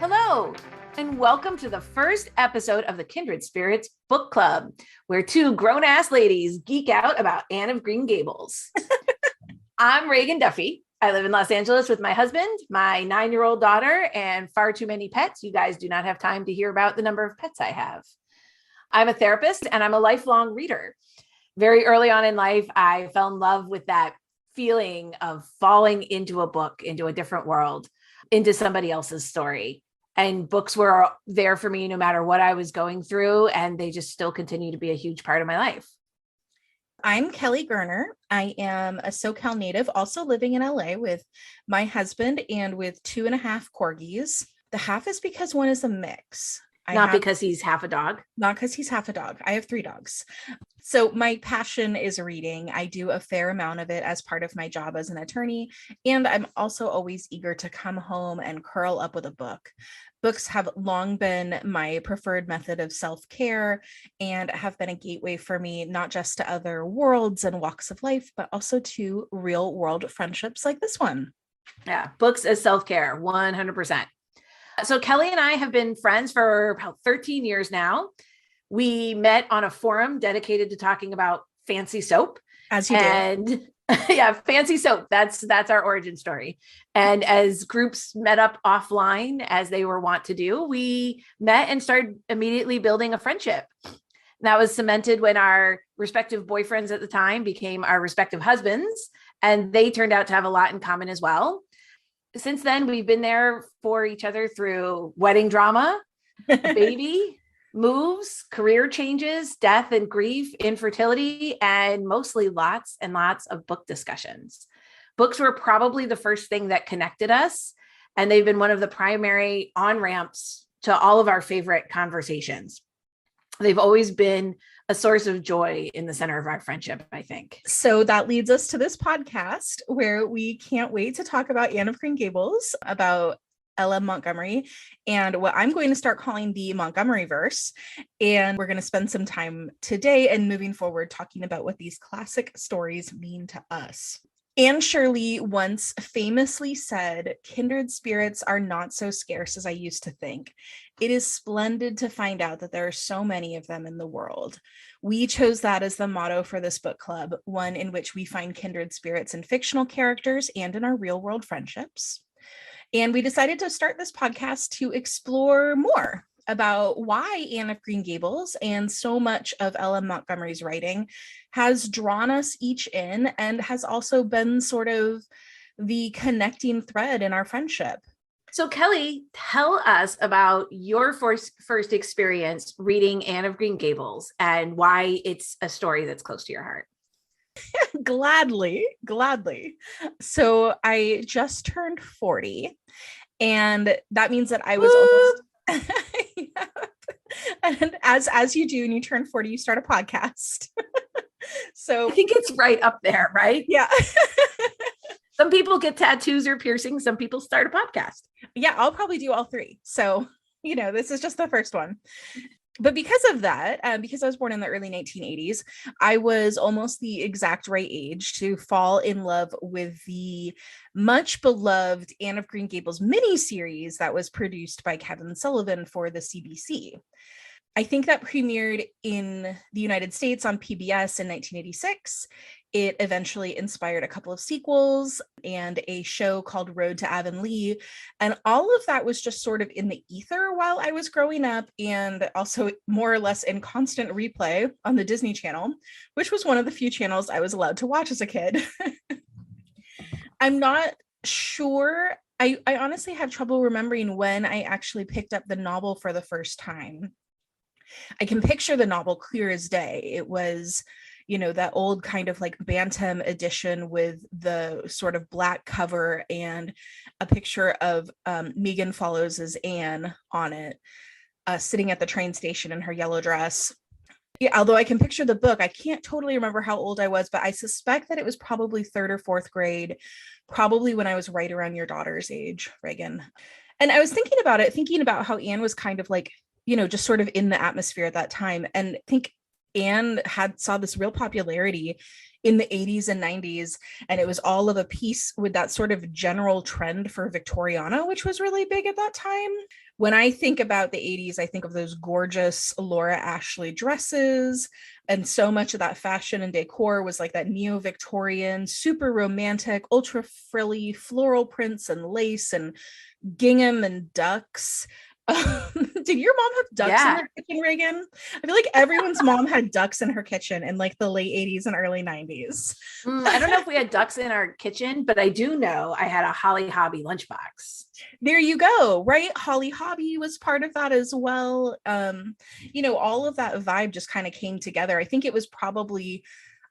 Hello, and welcome to the first episode of the Kindred Spirits Book Club, where two grown-ass ladies geek out about Anne of Green Gables. I'm Ragon Duffy. I live in Los Angeles with my husband, my 9-year-old daughter, and far too many pets. You guys do not have time to hear about the number of pets I have. I'm a therapist, and I'm a lifelong reader. Very early on in life, I fell in love with that feeling of falling into a book, into a different world, into somebody else's story. And books were there for me no matter what I was going through, and they just still continue to be a huge part of my life. I'm Kelly Gerner. I am a SoCal native, also living in LA with my husband and with 2.5 corgis. The half is because one is a mix. Because he's half a dog. Not because he's half a dog. I have 3 dogs. So my passion is reading. I do a fair amount of it as part of my job as an attorney. And I'm also always eager to come home and curl up with a book. Books have long been my preferred method of self-care and have been a gateway for me, not just to other worlds and walks of life, but also to real world friendships like this one. Yeah, books as self-care, 100%. So Kelly and I have been friends for about 13 years now. We met on a forum dedicated to talking about fancy soap. As you do. Yeah, fancy soap. That's our origin story. And as groups met up offline, as they were wont to do, we met and started immediately building a friendship. That was cemented when our respective boyfriends at the time became our respective husbands, and they turned out to have a lot in common as well. Since then, we've been there for each other through wedding drama, baby, moves, career changes, death and grief, infertility, and mostly lots and lots of book discussions. Books were probably the first thing that connected us, and they've been one of the primary on-ramps to all of our favorite conversations. They've always been a source of joy in the center of our friendship, I think. So that leads us to this podcast where we can't wait to talk about Anne of Green Gables, about L.M. Montgomery, and what I'm going to start calling the Montgomery verse. And we're going to spend some time today and moving forward talking about what these classic stories mean to us. Anne Shirley once famously said, "Kindred spirits are not so scarce as I used to think. It is splendid to find out that there are so many of them in the world." We chose that as the motto for this book club, one in which we find kindred spirits in fictional characters and in our real world friendships. And we decided to start this podcast to explore more about why Anne of Green Gables and so much of L.M. Montgomery's writing has drawn us each in and has also been sort of the connecting thread in our friendship. So Kelly, tell us about your first experience reading Anne of Green Gables and why it's a story that's close to your heart. Gladly. So I just turned 40, and that means that I was almost and as you do when you turn 40, you start a podcast. So I think it's right up there, right? Yeah. Some people get tattoos or piercings. Some people start a podcast. Yeah, I'll probably do all 3. So, this is just the first one. But because of that, because I was born in the early 1980s, I was almost the exact right age to fall in love with the much beloved Anne of Green Gables miniseries that was produced by Kevin Sullivan for the CBC. I think that premiered in the United States on PBS in 1986. It eventually inspired a couple of sequels and a show called Road to Avonlea. And all of that was just sort of in the ether while I was growing up, and also more or less in constant replay on the Disney Channel, which was one of the few channels I was allowed to watch as a kid. I'm not sure. I honestly have trouble remembering when I actually picked up the novel for the first time. I can picture the novel clear as day. It was, that old kind of like Bantam edition with the sort of black cover and a picture of Megan Follows as Anne on it, sitting at the train station in her yellow dress. Yeah, although I can picture the book, I can't totally remember how old I was, but I suspect that it was probably 3rd or 4th grade, probably when I was right around your daughter's age, Ragon. And I was thinking about how Anne was kind of like, just sort of in the atmosphere at that time. And I think Anne saw this real popularity in the 80s and 90s, and it was all of a piece with that sort of general trend for Victoriana, which was really big at that time. When I think about the 80s, I think of those gorgeous Laura Ashley dresses, and so much of that fashion and decor was like that neo-Victorian, super romantic, ultra frilly floral prints and lace and gingham and ducks. Did your mom have ducks in her kitchen, Ragon? I feel like everyone's mom had ducks in her kitchen in like the late 80s and early 90s. I don't know if we had ducks in our kitchen, but I do know I had a Holly Hobby lunchbox. There you go, right? Holly Hobby was part of that as well. All of that vibe just kind of came together. I think it was probably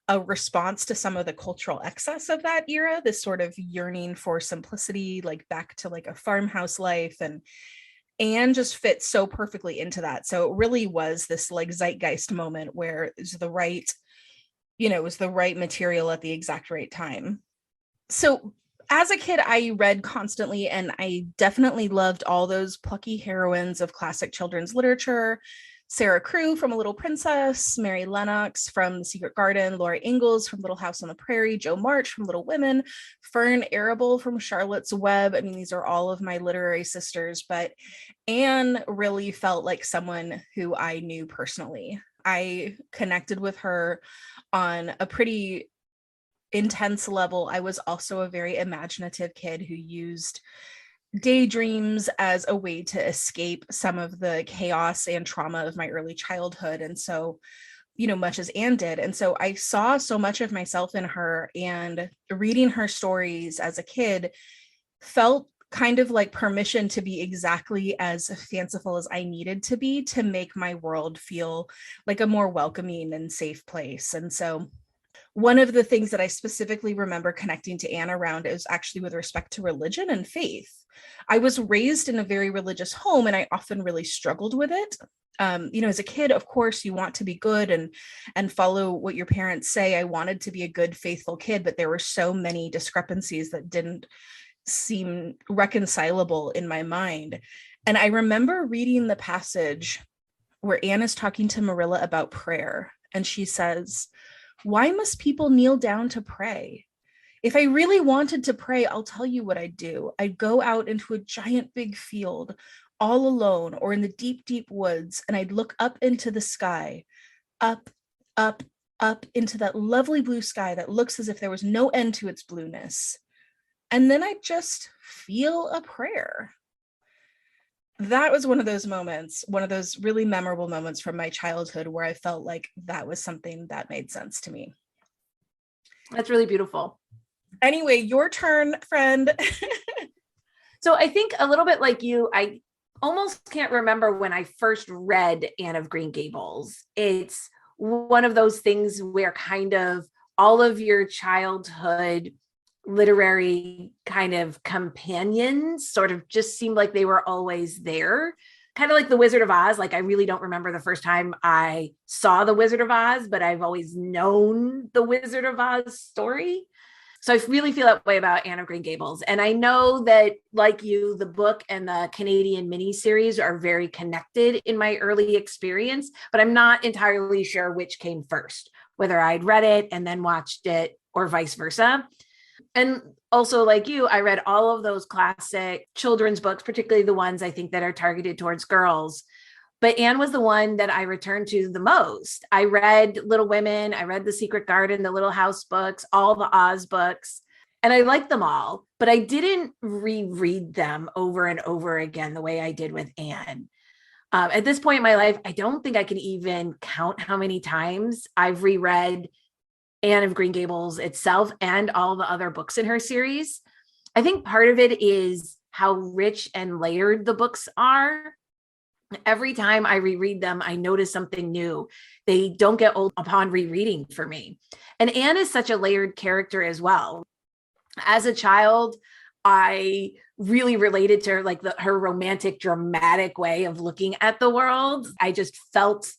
a response to some of the cultural excess of that era, this sort of yearning for simplicity, like back to like a farmhouse life, and just fits so perfectly into that. So it really was this like zeitgeist moment where it was the right, it was the right material at the exact right time. So as a kid, I read constantly, and I definitely loved all those plucky heroines of classic children's literature. Sarah Crewe from A Little Princess, Mary Lennox from The Secret Garden, Laura Ingalls from Little House on the Prairie, Jo March from Little Women, Fern Arable from Charlotte's Web. I mean, these are all of my literary sisters, but Anne really felt like someone who I knew personally. I connected with her on a pretty intense level. I was also a very imaginative kid who used daydreams as a way to escape some of the chaos and trauma of my early childhood. And so, much as Anne did. And so I saw so much of myself in her, and reading her stories as a kid felt kind of like permission to be exactly as fanciful as I needed to be to make my world feel like a more welcoming and safe place. And so one of the things that I specifically remember connecting to Anne around is actually with respect to religion and faith. I was raised in a very religious home, and I often really struggled with it. As a kid, of course, you want to be good and follow what your parents say. I wanted to be a good, faithful kid, but there were so many discrepancies that didn't seem reconcilable in my mind. And I remember reading the passage where Anne is talking to Marilla about prayer, and she says, "Why must people kneel down to pray? If I really wanted to pray, I'll tell you what I'd do. I'd go out into a giant big field all alone, or in the deep, deep woods, and I'd look up into the sky, up, up, up into that lovely blue sky that looks as if there was no end to its blueness. And then I'd just feel a prayer." That was one of those moments, one of those really memorable moments from my childhood where I felt like that was something that made sense to me. That's really beautiful. Anyway, your turn, friend. So I think a little bit like you, I almost can't remember when I first read Anne of Green Gables. It's one of those things where kind of all of your childhood literary kind of companions sort of just seemed like they were always there. Kind of like The Wizard of Oz. Like, I really don't remember the first time I saw The Wizard of Oz, but I've always known the Wizard of Oz story. So I really feel that way about Anne of Green Gables. And I know that, like you, the book and the Canadian miniseries are very connected in my early experience, but I'm not entirely sure which came first, whether I'd read it and then watched it or vice versa. And also, like you, I read all of those classic children's books, particularly the ones I think that are targeted towards girls. But Anne was the one that I returned to the most. I read Little Women, I read The Secret Garden, the Little House books, all the Oz books, and I liked them all, but I didn't reread them over and over again the way I did with Anne. At this point in my life, I don't think I can even count how many times I've reread Anne of Green Gables itself and all the other books in her series. I think part of it is how rich and layered the books are. Every time I reread them, I notice something new. They don't get old upon rereading for me. And Anne is such a layered character as well. As a child, I really related to her, like her romantic, dramatic way of looking at the world. I just felt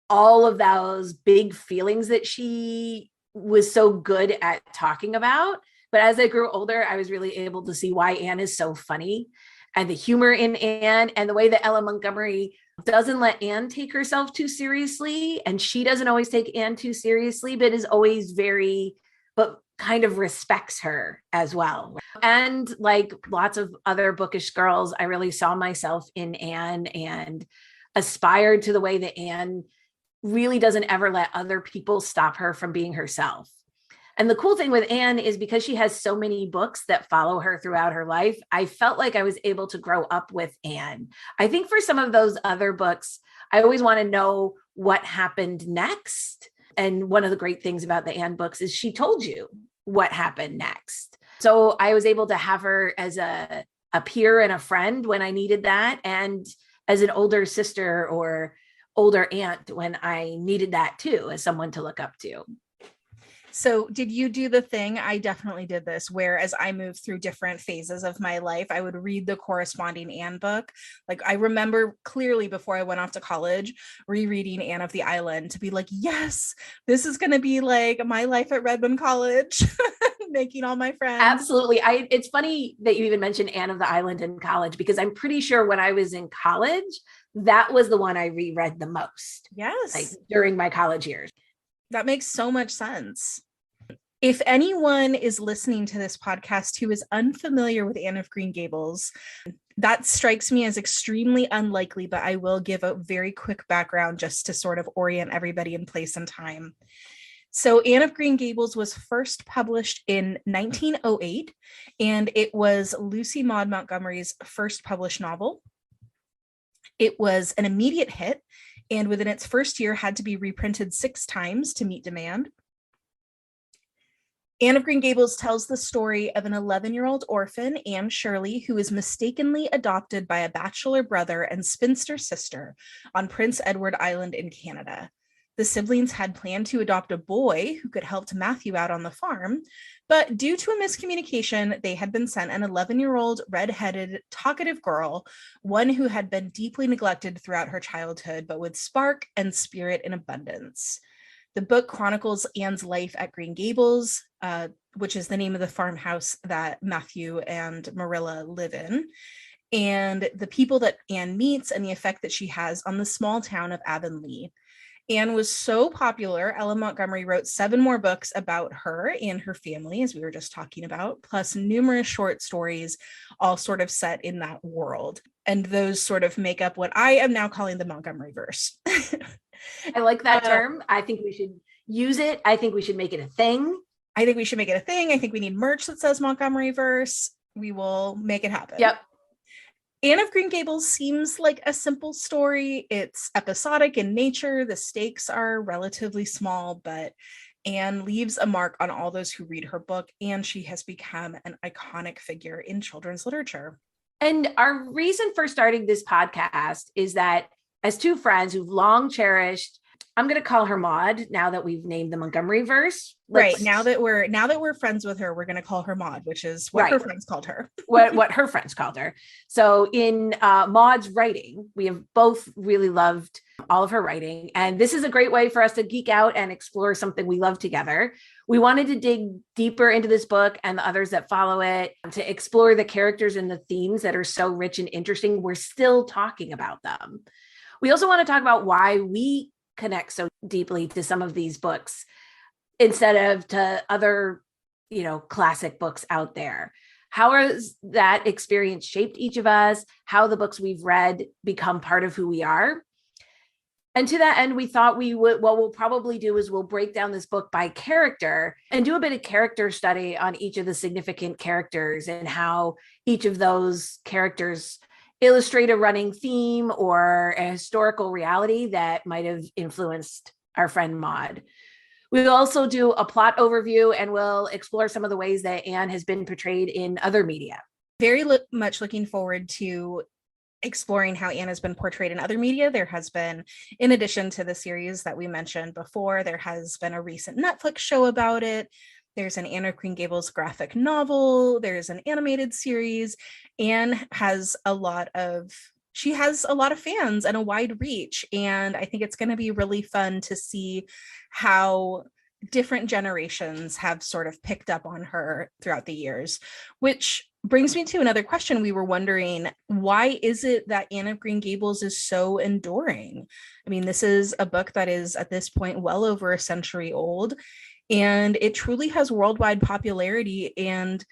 all of those big feelings that she was so good at talking about. But as I grew older, I was really able to see why Anne is so funny, and the humor in Anne, and the way that Ella Montgomery doesn't let Anne take herself too seriously, and she doesn't always take Anne too seriously, but is always but kind of respects her as well. And like lots of other bookish girls, I really saw myself in Anne and aspired to the way that Anne really doesn't ever let other people stop her from being herself. And the cool thing with Anne is because she has so many books that follow her throughout her life, I felt like I was able to grow up with Anne. I think for some of those other books, I always want to know what happened next. And one of the great things about the Anne books is she told you what happened next. So I was able to have her as a peer and a friend when I needed that, and as an older sister or older aunt when I needed that too, as someone to look up to. So did you do the thing? I definitely did this, where as I moved through different phases of my life, I would read the corresponding Anne book. Like I remember clearly before I went off to college, rereading Anne of the Island to be like, yes, this is going to be like my life at Redmond College, making all my friends. Absolutely. It's funny that you even mentioned Anne of the Island in college, because I'm pretty sure when I was in college, that was the one I reread the most. Yes. Like during my college years. That makes so much sense. If anyone is listening to this podcast who is unfamiliar with Anne of Green Gables, that strikes me as extremely unlikely, but I will give a very quick background just to sort of orient everybody in place and time. So Anne of Green Gables was first published in 1908, and it was Lucy Maud Montgomery's first published novel. It was an immediate hit, and within its first year had to be reprinted 6 times to meet demand. Anne of Green Gables tells the story of an 11-year-old orphan, Anne Shirley, who is mistakenly adopted by a bachelor brother and spinster sister on Prince Edward Island in Canada. The siblings had planned to adopt a boy who could help Matthew out on the farm, but due to a miscommunication, they had been sent an 11-year-old red-headed, talkative girl, one who had been deeply neglected throughout her childhood, but with spark and spirit in abundance. The book chronicles Anne's life at Green Gables, which is the name of the farmhouse that Matthew and Marilla live in, and the people that Anne meets and the effect that she has on the small town of Avonlea. Anne was so popular, Ella Montgomery wrote 7 more books about her and her family, as we were just talking about, plus numerous short stories, all sort of set in that world. And those sort of make up what I am now calling the Montgomery verse. I like that term. I think we should use it. I think we should make it a thing. I think we should make it a thing. I think we need merch that says Montgomery verse. We will make it happen. Yep. Anne of Green Gables seems like a simple story. It's episodic in nature. The stakes are relatively small, but Anne leaves a mark on all those who read her book, and she has become an iconic figure in children's literature. And our reason for starting this podcast is that as 2 friends who've long cherished, I'm going to call her Maud now that we've named the Montgomery verse. Right. Now that we're friends with her, we're going to call her Maud, which is what her friends called her. what her friends called her. So in Maud's writing, we have both really loved all of her writing. And this is a great way for us to geek out and explore something we love together. We wanted to dig deeper into this book and the others that follow it, to explore the characters and the themes that are so rich and interesting. We're still talking about them. We also want to talk about why we connect so deeply to some of these books instead of to other, classic books out there. How has that experience shaped each of us? How the books we've read become part of who we are? And to that end, we thought what we'll probably do is we'll break down this book by character and do a bit of character study on each of the significant characters and how each of those characters illustrate a running theme or a historical reality that might have influenced our friend Maud. We'll also do a plot overview, and we'll explore some of the ways that Anne has been portrayed in other media. Very much looking forward to exploring how Anne has been portrayed in other media. There has been, in addition to the series that we mentioned before, there has been a recent Netflix show about it. There's an Anne of Green Gables graphic novel. There's an animated series. Anne has a lot of fans and a wide reach. And I think it's going to be really fun to see how different generations have sort of picked up on her throughout the years, which brings me to another question. We were wondering, why is it that Anne of Green Gables is so enduring? I mean, this is a book that is at this point well over a century old, and it truly has worldwide popularity, and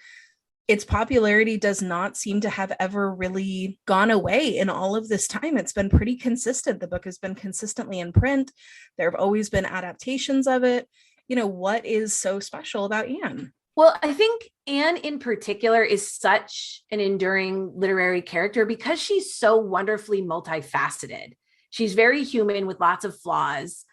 its popularity does not seem to have ever really gone away in all of this time. It's been pretty consistent. The book has been consistently in print. There have always been adaptations of it. What is so special about Anne? Well, I think Anne in particular is such an enduring literary character because she's so wonderfully multifaceted. She's very human with lots of flaws,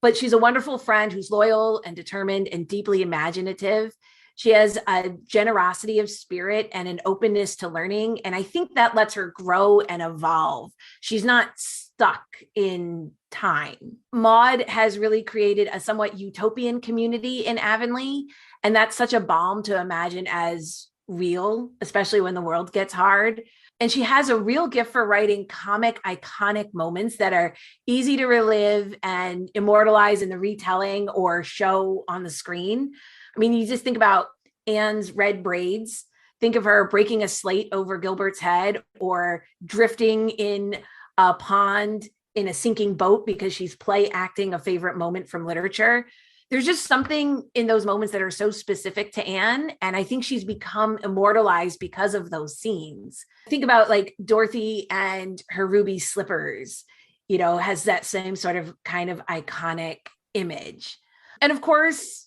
but she's a wonderful friend who's loyal and determined and deeply imaginative. She has a generosity of spirit and an openness to learning. And I think that lets her grow and evolve. She's not stuck in time. Maud has really created a somewhat utopian community in Avonlea. And that's such a balm to imagine as real, especially when the world gets hard. And she has a real gift for writing comic, iconic moments that are easy to relive and immortalize in the retelling or show on the screen. I mean, you just think about Anne's red braids. Think of her breaking a slate over Gilbert's head or drifting in a pond in a sinking boat because she's play acting a favorite moment from literature. There's just something in those moments that are so specific to Anne. And I think she's become immortalized because of those scenes. Think about like Dorothy and her ruby slippers, has that same sort of kind of iconic image. And of course,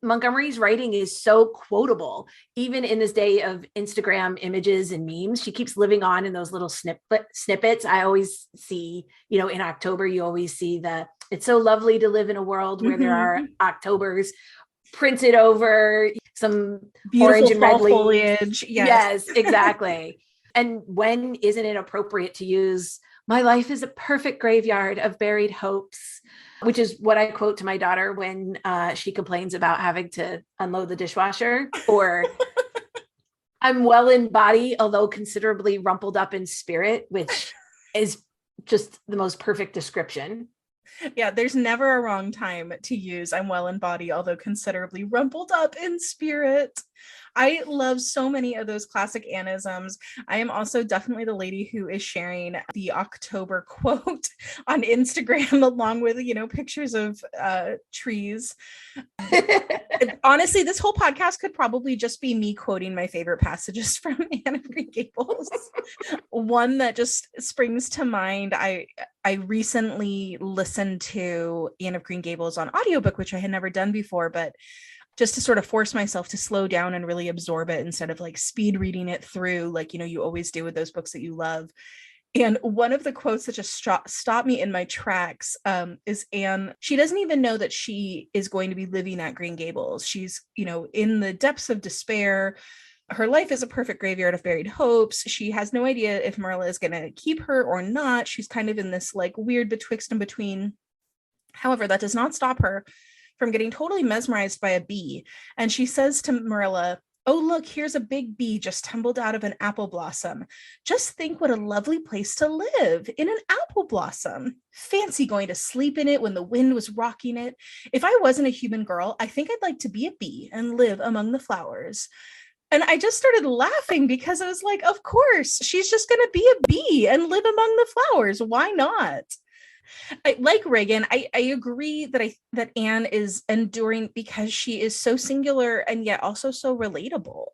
Montgomery's writing is so quotable, even in this day of Instagram images and memes. She keeps living on in those little snippets. I always see, in October, you always see it's so lovely to live in a world where there are Octobers printed over some beautiful orange and red foliage. Yes, exactly. And when isn't it appropriate to use "My life is a perfect graveyard of buried hopes," which is what I quote to my daughter when she complains about having to unload the dishwasher, or "I'm well in body, although considerably rumpled up in spirit," which is just the most perfect description. Yeah, there's never a wrong time to use "I'm well in body, although considerably rumpled up in spirit." I love so many of those classic Annisms. I am also definitely the lady who is sharing the October quote on Instagram, along with, pictures of trees. Honestly, this whole podcast could probably just be me quoting my favorite passages from Anne of Green Gables. One that just springs to mind, I recently listened to Anne of Green Gables on audiobook, which I had never done before, but just to sort of force myself to slow down and really absorb it instead of like speed reading it through, like, you always do with those books that you love. And one of the quotes that just stopped me in my tracks is Anne. She doesn't even know that she is going to be living at Green Gables. She's, in the depths of despair. Her life is a perfect graveyard of buried hopes. She has no idea if Marilla is going to keep her or not. She's kind of in this like weird betwixt and between. However, that does not stop her from getting totally mesmerized by a bee. And she says to Marilla, "Oh, look, here's a big bee just tumbled out of an apple blossom. Just think what a lovely place to live, in an apple blossom. Fancy going to sleep in it when the wind was rocking it. If I wasn't a human girl, I think I'd like to be a bee and live among the flowers." And I just started laughing because I was like, of course, she's just going to be a bee and live among the flowers. Why not? Like Ragon, I agree that Anne is enduring because she is so singular and yet also so relatable.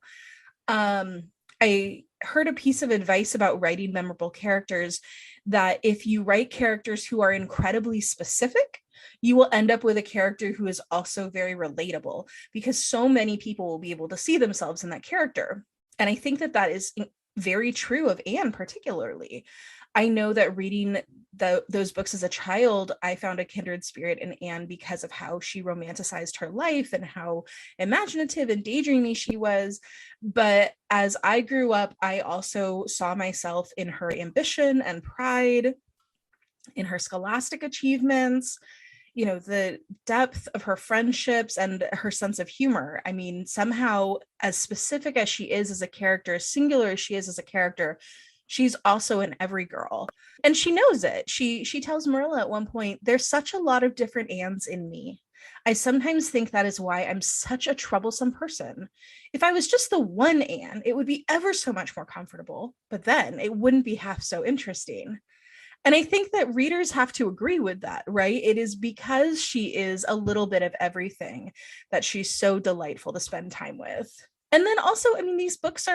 I heard a piece of advice about writing memorable characters, that if you write characters who are incredibly specific, you will end up with a character who is also very relatable, because so many people will be able to see themselves in that character. And I think that is very true of Anne particularly. I know that reading those books as a child, I found a kindred spirit in Anne because of how she romanticized her life and how imaginative and daydreamy she was. But as I grew up, I also saw myself in her ambition and pride, in her scholastic achievements, the depth of her friendships and her sense of humor. I mean, somehow, as specific as she is as a character, as singular as she is as a character, she's also an every girl, and she knows it. She tells Marilla at one point, "There's such a lot of different Annes in me." I sometimes think that is why I'm such a troublesome person. If I was just the one Anne, it would be ever so much more comfortable, but then it wouldn't be half so interesting. And I think that readers have to agree with that, right? It is because she is a little bit of everything that she's so delightful to spend time with. And then also, I mean, these books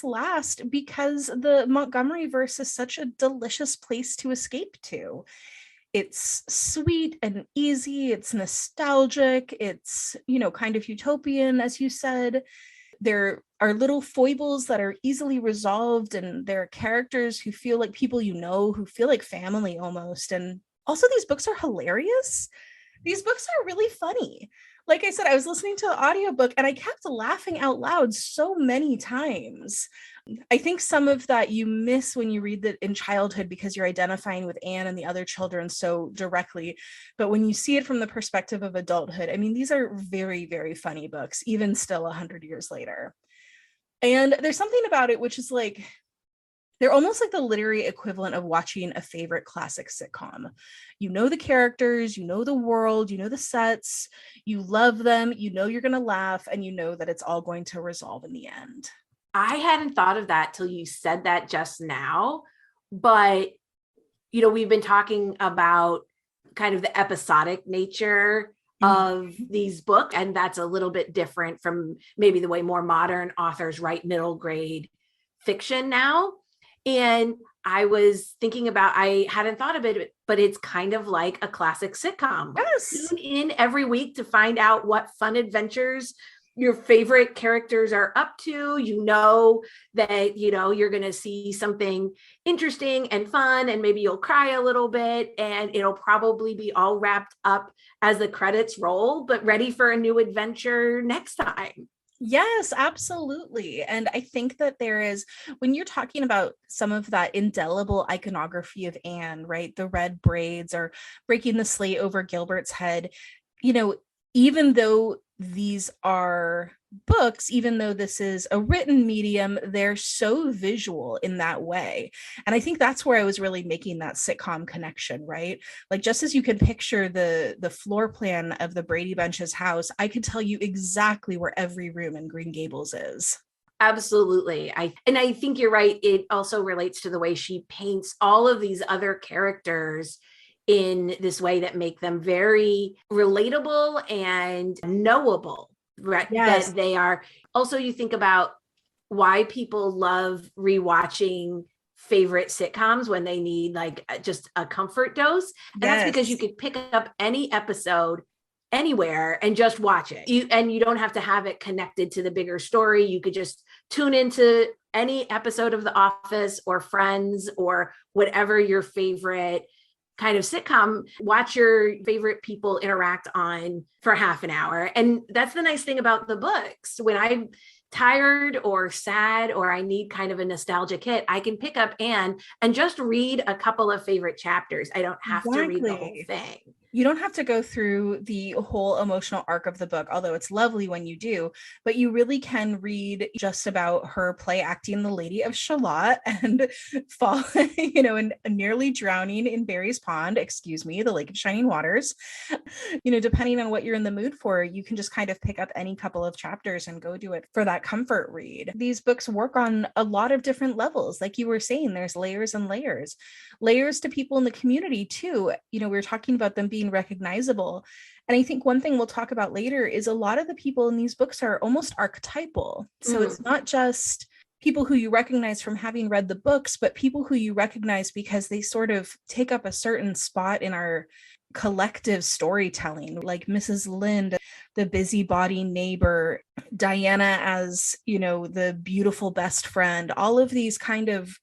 last because the Montgomery verse is such a delicious place to escape to. It's sweet and easy, it's nostalgic, it's, kind of utopian, as you said. There are little foibles that are easily resolved, and there are characters who feel like people who feel like family almost. And also, these books are hilarious. These books are really funny. Like I said, I was listening to the audiobook and I kept laughing out loud so many times. I think some of that you miss when you read that in childhood because you're identifying with Anne and the other children so directly. But when you see it from the perspective of adulthood, I mean, these are very, very funny books, even still 100 years later. And there's something about it which is like, they're almost like the literary equivalent of watching a favorite classic sitcom. You know the characters, you know the world, you know the sets, you love them, you know you're going to laugh, and you know that it's all going to resolve in the end. I hadn't thought of that till you said that just now, but we've been talking about kind of the episodic nature of these books, and that's a little bit different from maybe the way more modern authors write middle grade fiction now. And I was thinking about, I hadn't thought of it, but it's kind of like a classic sitcom. Yes. Tune in every week to find out what fun adventures your favorite characters are up to. That you're going to see something interesting and fun, and maybe you'll cry a little bit, and it'll probably be all wrapped up as the credits roll, but ready for a new adventure next time. Yes, absolutely. And I think that there is, when you're talking about some of that indelible iconography of Anne, right? The red braids or breaking the slate over Gilbert's head, even though these are books, even though this is a written medium, they're so visual in that way. And I think that's where I was really making that sitcom connection, right? Like, just as you can picture the floor plan of the Brady Bunch's house, I could tell you exactly where every room in Green Gables is. Absolutely. I think you're right. It also relates to the way she paints all of these other characters in this way that make them very relatable and knowable, right? Yes. That they are. Also, you think about why people love rewatching favorite sitcoms when they need like just a comfort dose. And that's because you could pick up any episode anywhere and just watch it. You don't have to have it connected to the bigger story. You could just tune into any episode of The Office or Friends or whatever your favorite kind of sitcom, watch your favorite people interact on for half an hour. And that's the nice thing about the books. When I'm tired or sad or I need kind of a nostalgic hit, I can pick up Anne and just read a couple of favorite chapters. I don't have to read the whole thing. You don't have to go through the whole emotional arc of the book, although it's lovely when you do, but you really can read just about her play acting the Lady of Shalott and fall, and nearly drowning in Barry's Pond, the Lake of Shining Waters. Depending on what you're in the mood for, you can just kind of pick up any couple of chapters and go do it for that comfort read. These books work on a lot of different levels. Like you were saying, there's layers and layers to people in the community too. We were talking about them being recognizable. And I think one thing we'll talk about later is a lot of the people in these books are almost archetypal. So it's not just people who you recognize from having read the books, but people who you recognize because they sort of take up a certain spot in our collective storytelling, like Mrs. Lind, the busybody neighbor, Diana as, the beautiful best friend. All of these kind of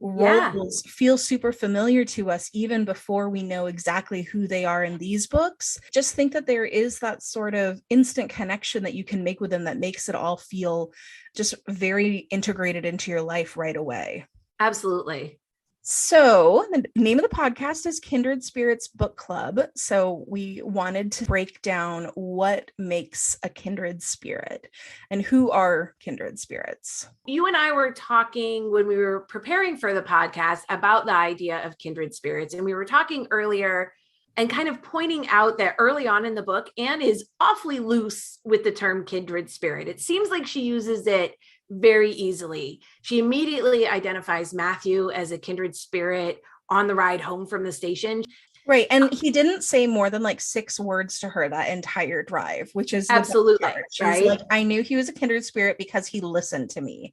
roles feel super familiar to us even before we know exactly who they are in these books. Just think that there is that sort of instant connection that you can make with them that makes it all feel just very integrated into your life right away. Absolutely. So the name of the podcast is Kindred Spirits Book Club. So we wanted to break down what makes a kindred spirit and who are kindred spirits. You and I were talking when we were preparing for the podcast about the idea of kindred spirits. And we were talking earlier and kind of pointing out that early on in the book, Anne is awfully loose with the term kindred spirit. It seems like she uses it very easily. She immediately identifies Matthew as a kindred spirit on the ride home from the station. Right. And he didn't say more than like 6 words to her that entire drive, which is absolutely she's right. Like, I knew he was a kindred spirit because he listened to me.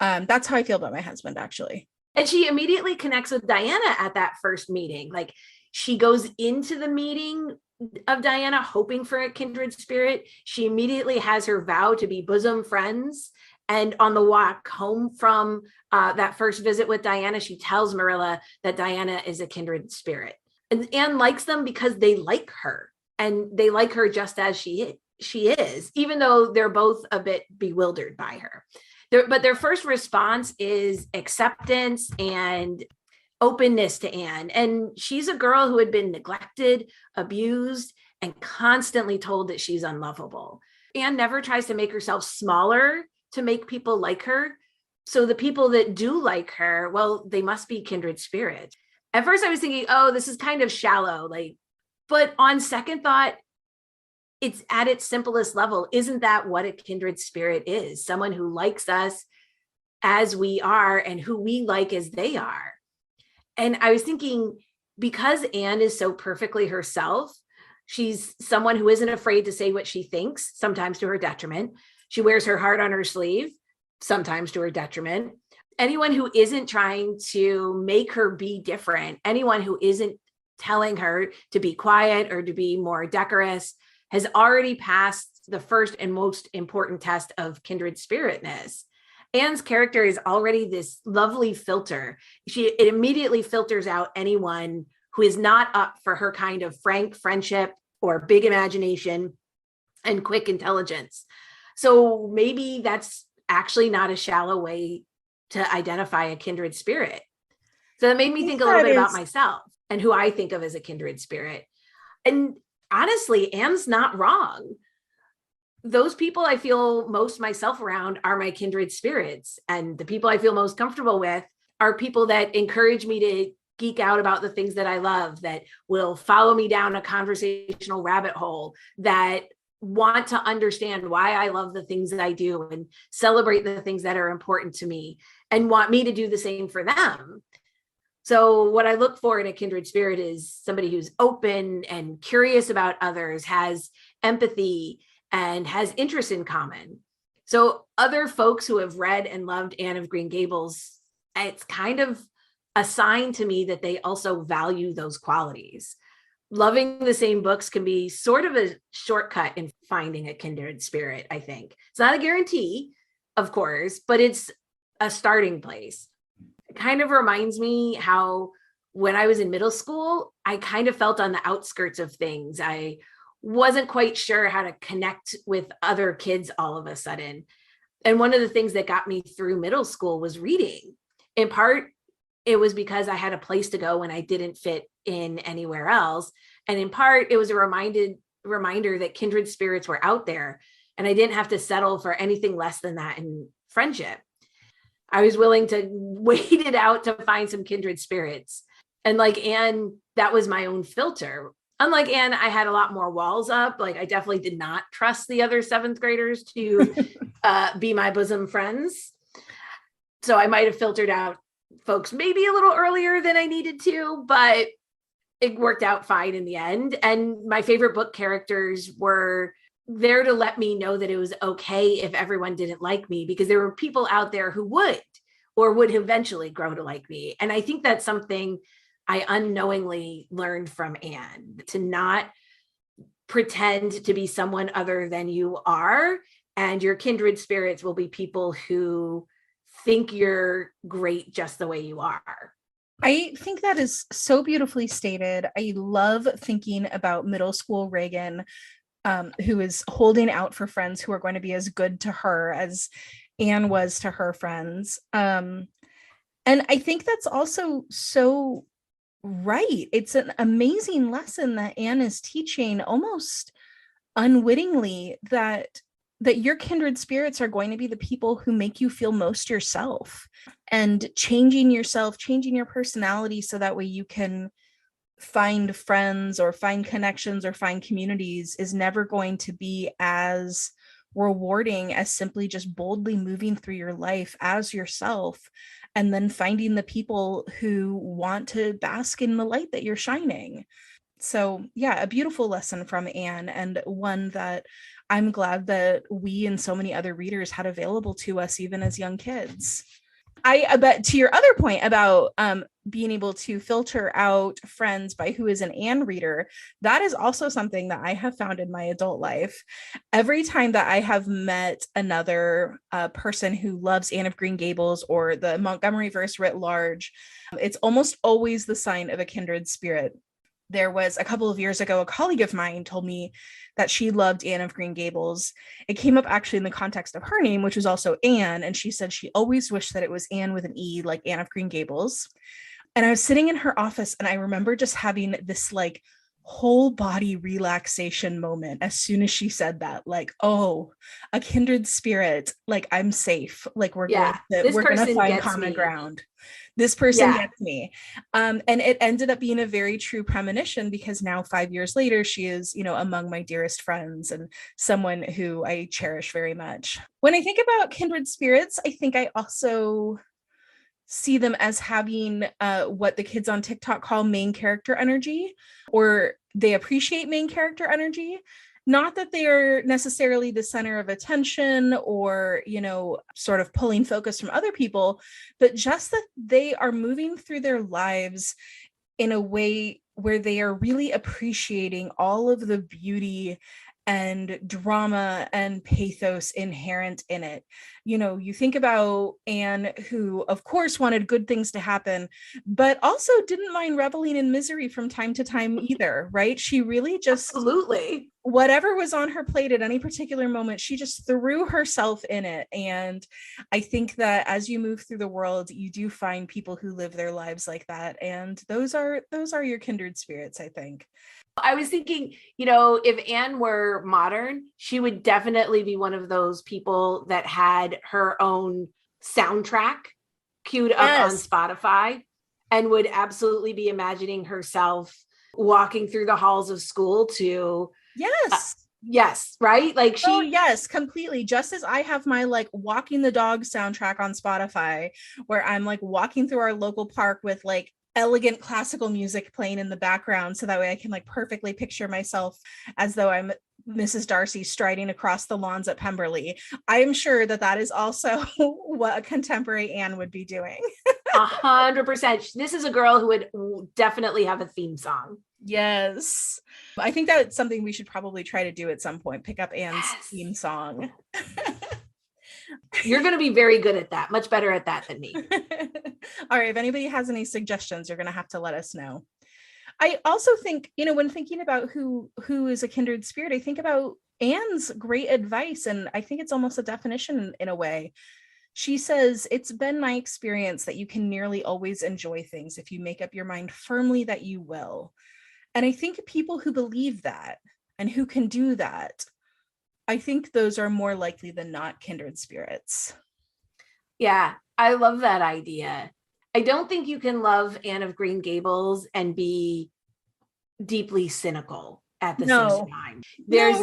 That's how I feel about my husband, actually. And she immediately connects with Diana at that first meeting. Like, she goes into the meeting of Diana hoping for a kindred spirit. She immediately has her vow to be bosom friends. And on the walk home from that first visit with Diana, she tells Marilla that Diana is a kindred spirit. And Anne likes them because they like her, and they like her just as she is, even though they're both a bit bewildered by her. But their first response is acceptance and openness to Anne. And she's a girl who had been neglected, abused, and constantly told that she's unlovable. Anne never tries to make herself smaller to make people like her. So the people that do like her, well, they must be kindred spirits. At first I was thinking, oh, this is kind of shallow, but on second thought, it's at its simplest level. Isn't that what a kindred spirit is? Someone who likes us as we are and who we like as they are. And I was thinking, because Anne is so perfectly herself, she's someone who isn't afraid to say what she thinks, sometimes to her detriment. She wears her heart on her sleeve, sometimes to her detriment. Anyone who isn't trying to make her be different, anyone who isn't telling her to be quiet or to be more decorous, has already passed the first and most important test of kindred spiritness. Anne's character is already this lovely filter. It immediately filters out anyone who is not up for her kind of frank friendship or big imagination and quick intelligence. So maybe that's actually not a shallow way to identify a kindred spirit. So that made me think a little bit about myself and who I think of as a kindred spirit. And honestly, Anne's not wrong. Those people I feel most myself around are my kindred spirits. And the people I feel most comfortable with are people that encourage me to geek out about the things that I love, that will follow me down a conversational rabbit hole, that want to understand why I love the things that I do and celebrate the things that are important to me and want me to do the same for them. So what I look for in a kindred spirit is somebody who's open and curious about others, has empathy, and has interests in common. So other folks who have read and loved Anne of Green Gables, it's kind of a sign to me that they also value those qualities. Loving the same books can be sort of a shortcut in finding a kindred spirit, I think. It's not a guarantee, of course, but it's a starting place. It kind of reminds me how when I was in middle school, I kind of felt on the outskirts of things. I wasn't quite sure how to connect with other kids all of a sudden. And one of the things that got me through middle school was reading. In part, it was because I had a place to go when I didn't fit in anywhere else. And in part, it was a reminder that kindred spirits were out there and I didn't have to settle for anything less than that in friendship. I was willing to wait it out to find some kindred spirits. And like Anne, that was my own filter. Unlike Anne, I had a lot more walls up. Like, I definitely did not trust the other 7th graders to be my bosom friends. So I might have filtered out folks maybe a little earlier than I needed to, but it worked out fine in the end. And my favorite book characters were there to let me know that it was okay if everyone didn't like me, because there were people out there who would or would eventually grow to like me. And I think that's something I unknowingly learned from Anne, to not pretend to be someone other than you are. And your kindred spirits will be people who think you're great just the way you are. I think that is so beautifully stated. I love thinking about middle school Ragon, who is holding out for friends who are going to be as good to her as Anne was to her friends. And I think that's also so right. It's an amazing lesson that Anne is teaching almost unwittingly, that your kindred spirits are going to be the people who make you feel most yourself, and changing yourself, changing your personality so that way you can find friends or find connections or find communities is never going to be as rewarding as simply just boldly moving through your life as yourself and then finding the people who want to bask in the light that you're shining. So yeah, a beautiful lesson from Anne, and one that I'm glad that we and so many other readers had available to us even as young kids. I bet to your other point about being able to filter out friends by who is an Anne reader, that is also something that I have found in my adult life. Every time that I have met another person who loves Anne of Green Gables or the Montgomery verse writ large, it's almost always the sign of a kindred spirit. There was a couple of years ago, a colleague of mine told me that she loved Anne of Green Gables. It came up actually in the context of her name, which was also Anne. And she said she always wished that it was Anne with an E, like Anne of Green Gables. And I was sitting in her office and I remember just having this like whole body relaxation moment as soon as she said that, like, oh, a kindred spirit, like I'm safe, like we're going to find common ground. This person gets me. And it ended up being a very true premonition, because now 5 years later, she is, among my dearest friends and someone who I cherish very much. When I think about kindred spirits, I think I also see them as having what the kids on TikTok call main character energy, or they appreciate main character energy. Not that they are necessarily the center of attention or, sort of pulling focus from other people, but just that they are moving through their lives in a way where they are really appreciating all of the beauty and drama and pathos inherent in it. You think about Anne, who of course wanted good things to happen, but also didn't mind reveling in misery from time to time either, right? She really just, absolutely, whatever was on her plate at any particular moment, she just threw herself in it. And I think that as you move through the world, you do find people who live their lives like that. And those are your kindred spirits, I think. I was thinking, if Anne were modern, she would definitely be one of those people that had her own soundtrack queued up on Spotify and would absolutely be imagining herself walking through the halls of school to yes, right? Like yes, completely. Just as I have my like walking the dog soundtrack on Spotify, where I'm like walking through our local park with like elegant classical music playing in the background, so that way I can like perfectly picture myself as though I'm Mrs. Darcy striding across the lawns at Pemberley. I am sure that is also what a contemporary Anne would be doing. 100%. This is a girl who would definitely have a theme song. Yes. I think that's something we should probably try to do at some point. Pick up Anne's theme song. You're going to be very good at that. Much better at that than me. All right. If anybody has any suggestions, you're going to have to let us know. I also think, when thinking about who is a kindred spirit, I think about Anne's great advice. And I think it's almost a definition in a way. She says, it's been my experience that you can nearly always enjoy things if you make up your mind firmly that you will. And I think people who believe that and who can do that, I think those are more likely than not kindred spirits. Yeah, I love that idea. I don't think you can love Anne of Green Gables and be deeply cynical at the same time. There's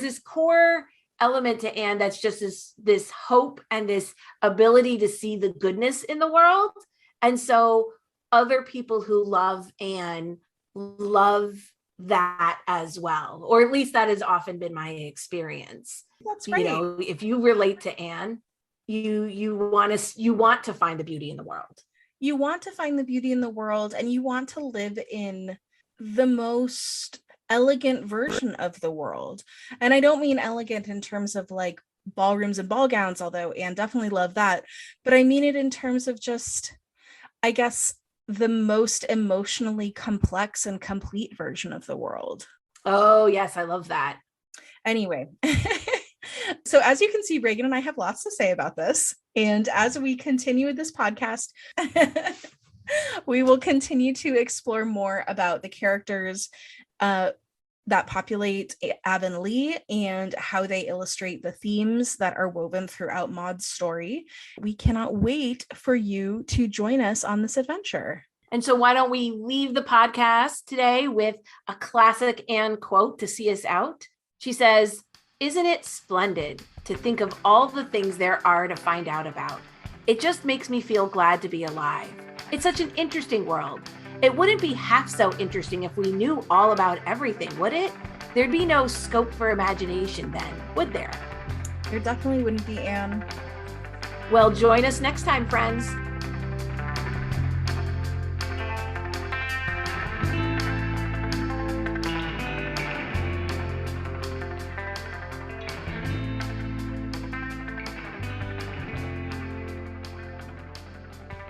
this core element to Anne that's just this hope and this ability to see the goodness in the world. And so other people who love Anne love that as well, or at least that has often been my experience. That's right. If you relate to Anne, you want to find the beauty in the world. You want to find the beauty in the world, and you want to live in the most elegant version of the world. And I don't mean elegant in terms of like ballrooms and ball gowns, although Anne definitely loved that, but I mean it in terms of just, I guess, the most emotionally complex and complete version of the world. Oh, yes, I love that. Anyway, so as you can see, Ragon and I have lots to say about this. And as we continue with this podcast, we will continue to explore more about the characters that populate Avonlea and how they illustrate the themes that are woven throughout Maud's story. We cannot wait for you to join us on this adventure. And so why don't we leave the podcast today with a classic Anne quote to see us out? She says, "Isn't it splendid to think of all the things there are to find out about? It just makes me feel glad to be alive. It's such an interesting world. It wouldn't be half so interesting if we knew all about everything, would it? There'd be no scope for imagination then, would there?" There definitely wouldn't be, Anne. Well, join us next time, friends.